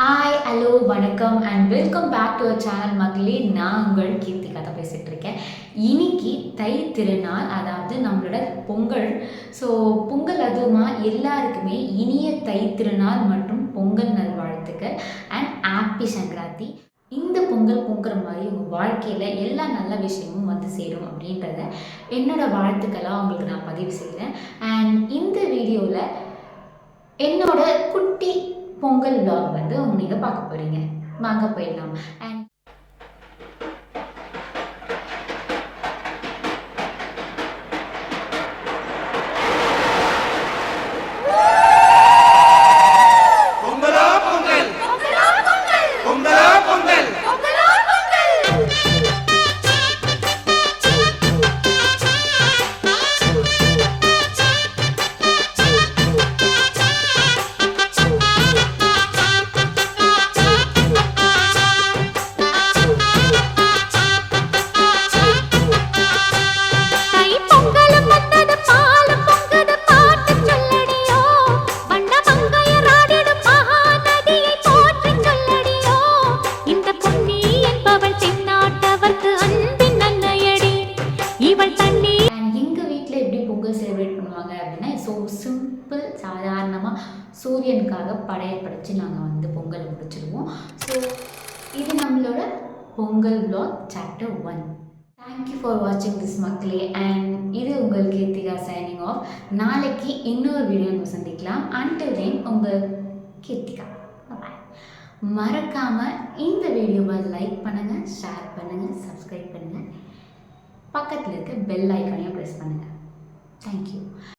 Hi hello வணக்கம் and welcome back to our channel மக்களே. நான் உங்கள் கீர்த்திகா தான் பேசிகிட்டு இருக்கேன். இன்னைக்கு தை திருநாள், அதாவது நம்மளோட பொங்கல். ஸோ பொங்கல் அதுவுமா எல்லாருக்குமே இனிய தை திருநாள் மற்றும் பொங்கல் நல்வாழ்த்துக்கள் அண்ட் ஹாப்பி சங்கராந்தி. இந்த பொங்கல் பொங்குற மாதிரி உங்கள் வாழ்க்கையில் எல்லா நல்ல விஷயமும் வந்து சேரும் அப்படின்றத என்னோடய வாழ்த்துக்களாக உங்களுக்கு நான் பதிவு செய்கிறேன். அண்ட் இந்த வீடியோவில் என்னோட குட்டி பொங்கல் vlog வந்து நீங்கள் பார்க்க போகிறீங்க. வாங்க போயிடலாம். அண்ட் ஸோ சிம்பிள் சாதாரணமாக சூரியனுக்காக படையல் படைச்சு நாங்கள் வந்து பொங்கல் முடிச்சிடுவோம். ஸோ இது நம்மளோட Pongal vlog chapter 1. Thank you for வாட்சிங் திஸ் மக்களே. அண்ட் இது உங்கள் கீர்த்திகா சைனிங் ஆஃப். நாளைக்கு இன்னொரு வீடியோ நம்ம சந்திக்கலாம். அன்டில் தென் உங்கள் கீர்த்திகா. பாய். மறக்காமல் இந்த வீடியோவை லைக் பண்ணுங்கள், ஷேர் பண்ணுங்கள், சப்ஸ்கிரைப் பண்ணுங்கள், பக்கத்தில் இருக்க பெல் ஐக்கானையும் ப்ரெஸ் பண்ணுங்கள். தேங்க்யூ.